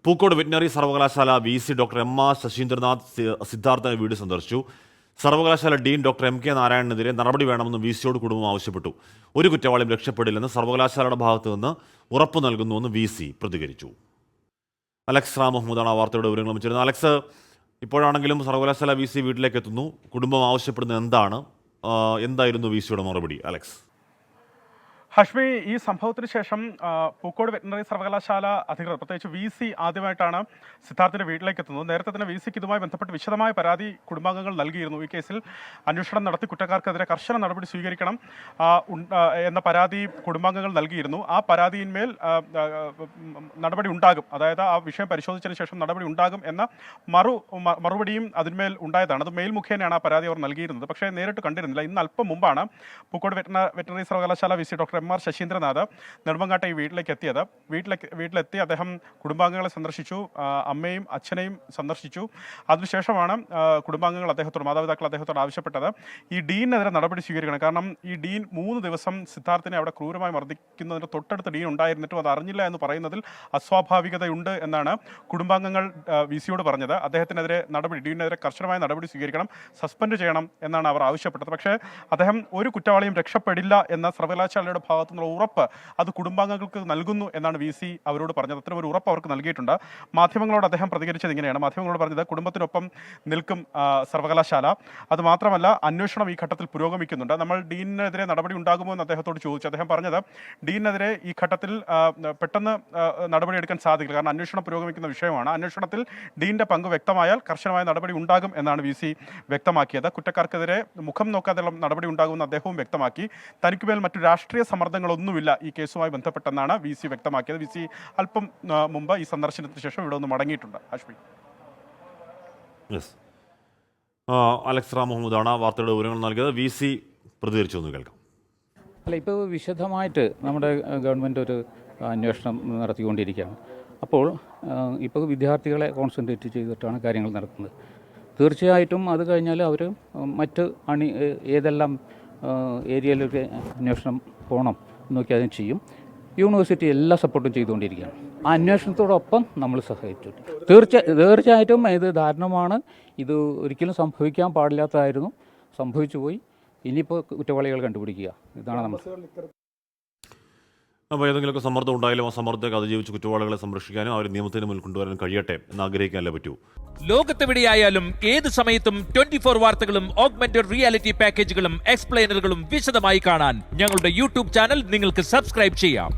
Pookode veterinary സർവകലാശാല VC doctor M R Sasindranath സിദ്ധാർത്ഥന്റെ വീട് സന്ദർശിച്ചു. സർവകലാശാല ഡീൻ ഡോക്ടർ MK നാരായണനെതിരെ നടപടി വേണമെന്ന് VCയോട് കുടുംബം ആവശ്യപ്പെട്ടു. ഒരു കുറ്റവാളിയും രക്ഷപ്പെടില്ലെന്ന് സർവകലാശാലയുടെ ഭാഗത്തു നിന്ന് ഉറപ്പു നൽകുന്നുവെന്ന് VC പ്രതികരിച്ചു. അലക്സ് റാം മുഹമ്മദാണ് ആ വാർത്തയുടെ വിവരങ്ങൾ വെച്ചിരുന്നത്. അലക്സ്, ഇപ്പോഴാണെങ്കിലും സർവകലാശാല VC വീട്ടിലേക്ക് എത്തുന്നു. കുടുംബം ആവശ്യപ്പെടുന്നത് എന്തായിരുന്നു VCയുടെ മറുപടി? അലക്സ്. ഹഷ്മി, ഈ സംഭവത്തിന് ശേഷം പൂക്കോട് വെറ്റിനറി സർവകലാശാല അധികൃതർ, പ്രത്യേകിച്ച് VC ആദ്യമായിട്ടാണ് സിദ്ധാർത്ഥിന്റെ വീട്ടിലേക്ക് എത്തുന്നത്. നേരത്തെ തന്നെ VCക്ക് ഇതുമായി ബന്ധപ്പെട്ട് വിശദമായ പരാതി കുടുംബാംഗങ്ങൾ നൽകിയിരുന്നു. ഈ കേസിൽ അന്വേഷണം നടത്തി കുറ്റക്കാർക്കെതിരെ കർശന നടപടി സ്വീകരിക്കണം എന്ന പരാതി കുടുംബാംഗങ്ങൾ നൽകിയിരുന്നു. ആ പരാതിയിന്മേൽ നടപടി ഉണ്ടാകും, അതായത് ആ വിഷയം പരിശോധിച്ചതിന് ശേഷം നടപടി ഉണ്ടാകും എന്ന മറുപടിയും അതിന്മേൽ ഉണ്ടായതാണ്. അത് മെയിൽ മുഖേനയാണ് ആ പരാതി അവർ നൽകിയിരുന്നത്. പക്ഷേ നേരിട്ട് കണ്ടിരുന്നില്ല. ഇന്ന് അല്പം മുമ്പാണ് പൂക്കോട് വെറ്റിനറി സർവകലാശാല VC ഡോക്ടർ MR ശശീന്ദ്രനാഥ് നെടുമങ്ങാട്ടെ ഈ വീട്ടിലേക്ക് എത്തിയത്. വീട്ടിലെത്തി അദ്ദേഹം കുടുംബാംഗങ്ങളെ സന്ദർശിച്ചു, അമ്മയും അച്ഛനെയും സന്ദർശിച്ചു. അതിനുശേഷമാണ് മാതാപിതാക്കൾ അദ്ദേഹത്തോട് ആവശ്യപ്പെട്ടത് ഈ ഡീനെതിരെ നടപടി സ്വീകരിക്കണം. കാരണം ഈ ഡീൻ 3 ദിവസം സിദ്ധാർത്ഥിനെ അവിടെ ക്രൂരമായി മർദ്ദിക്കുന്നതിന് തൊട്ടടുത്ത് ഡീൻ ഉണ്ടായിരുന്നിട്ടും അത് അറിഞ്ഞില്ല എന്ന് പറയുന്നതിൽ അസ്വാഭാവികതയുണ്ട് എന്നാണ് കുടുംബാംഗങ്ങൾ VCയോട് പറഞ്ഞത്. അദ്ദേഹത്തിനെതിരെ ഡീനെതിരെ കർശനമായ നടപടി സ്വീകരിക്കണം, സസ്പെൻഡ് ചെയ്യണം എന്നാണ് അവർ ആവശ്യപ്പെട്ടത്. പക്ഷേ അദ്ദേഹം ഒരു കുറ്റവാളിയും രക്ഷപ്പെടില്ല എന്ന സർവകലാശാലയുടെ ഭാഗത്തുനിന്നുള്ള ഉറപ്പ് അത് കുടുംബാംഗങ്ങൾക്ക് നൽകുന്നു എന്നാണ് VC അവരോട് പറഞ്ഞത്. അത്തരം ഒരു ഉറപ്പ് അവർക്ക് നൽകിയിട്ടുണ്ട്. മാധ്യമങ്ങളോട് അദ്ദേഹം പ്രതികരിച്ചത് ഇങ്ങനെയാണ്. മാധ്യമങ്ങളോട് പറഞ്ഞത് കുടുംബത്തിനൊപ്പം നിൽക്കും സർവകലാശാല. അതുമാത്രമല്ല, അന്വേഷണം ഈ ഘട്ടത്തിൽ പുരോഗമിക്കുന്നുണ്ട്. നമ്മൾ ഡീനിനെതിരെ നടപടി ഉണ്ടാകുമോ എന്ന് അദ്ദേഹത്തോട് ചോദിച്ചു. അദ്ദേഹം പറഞ്ഞത് ഡീനിനെതിരെ ഈ ഘട്ടത്തിൽ പെട്ടെന്ന് നടപടിയെടുക്കാൻ സാധിക്കില്ല, കാരണം അന്വേഷണം പുരോഗമിക്കുന്ന വിഷയമാണ്. അന്വേഷണത്തിൽ ഡീനിന്റെ പങ്ക് വ്യക്തമായാൽ കർശനമായ നടപടി ഉണ്ടാകും എന്നാണ് VC വ്യക്തമാക്കിയത്. കുറ്റക്കാർക്കെതിരെ മുഖം നോക്കാതെ നടപടി ഉണ്ടാകുമെന്ന് അദ്ദേഹവും വ്യക്തമാക്കി. തനിക്കുമേൽ മറ്റു രാഷ്ട്രീയ സമ്മർദ്ദങ്ങളൊന്നുമില്ല ഈ കേസുമായി ബന്ധപ്പെട്ടെന്നാണ് VC വ്യക്തമാക്കിയത്. VC അല്പം മുമ്പ് ഈ സന്ദർശനത്തിന് ശേഷം ഇവിടെ ഒന്ന് മടങ്ങിയിട്ടുണ്ട്. അശ്വിൻ. അലക്സ് റാം മുഹമ്മദാണ് വാർത്തയുടെ വിവരങ്ങൾ നൽകിയത്. VC പ്രതികരിച്ചു എന്ന് കേൾക്കാം. അല്ല, ഇപ്പോൾ വിശദമായിട്ട് നമ്മുടെ ഗവൺമെൻറ് ഒരു അന്വേഷണം നടത്തിക്കൊണ്ടിരിക്കുകയാണ്. അപ്പോൾ ഇപ്പോൾ വിദ്യാർത്ഥികളെ കോൺസെൻട്രേറ്റ് ചെയ്തിട്ടാണ് കാര്യങ്ങൾ നടക്കുന്നത്. തീർച്ചയായിട്ടും അത് കഴിഞ്ഞാൽ അവർ മറ്റ് ഏതെല്ലാം ഏരിയയിലൊക്കെ അന്വേഷണം പോകണം നോക്കി അതിന് ചെയ്യും. യൂണിവേഴ്സിറ്റി എല്ലാ സപ്പോർട്ടും ചെയ്തുകൊണ്ടിരിക്കുകയാണ്. ആ അന്വേഷണത്തോടൊപ്പം നമ്മൾ സഹായിച്ചു. തീർച്ചയായിട്ടും ഇത് ദാരുണമാണ്. ഇത് ഒരിക്കലും സംഭവിക്കാൻ പാടില്ലാത്തതായിരുന്നു, സംഭവിച്ചു പോയി. ഇനിയിപ്പോൾ കുറ്റവാളികൾ കണ്ടുപിടിക്കുക, ഇതാണ് നമ്മൾ. അപ്പോൾ ഏതെങ്കിലുമൊക്കെ സമ്മർദ്ദം ഉണ്ടായാലും ആ സമ്മർദ്ദത്തെ അതിജീവിച്ച് കുറ്റവാളികളെ സംരക്ഷിക്കാനും അവർ നിയമത്തിന് മുന്നിൽ കൊണ്ടുവരാൻ കഴിയട്ടെ എന്ന് ആഗ്രഹിക്കാനല്ലേ പറ്റൂ. ലോകത്തെവിടെയായാലും ഏത് സമയത്തും 24 വാർത്തകളും ഓഗ്മെന്റഡ് റിയാലിറ്റി പാക്കേജുകളും എക്സ്പ്ലെയിനറുകളും വിശദമായി കാണാൻ ഞങ്ങളുടെ YouTube ചാനൽ നിങ്ങൾക്ക് സബ്സ്ക്രൈബ് ചെയ്യാം.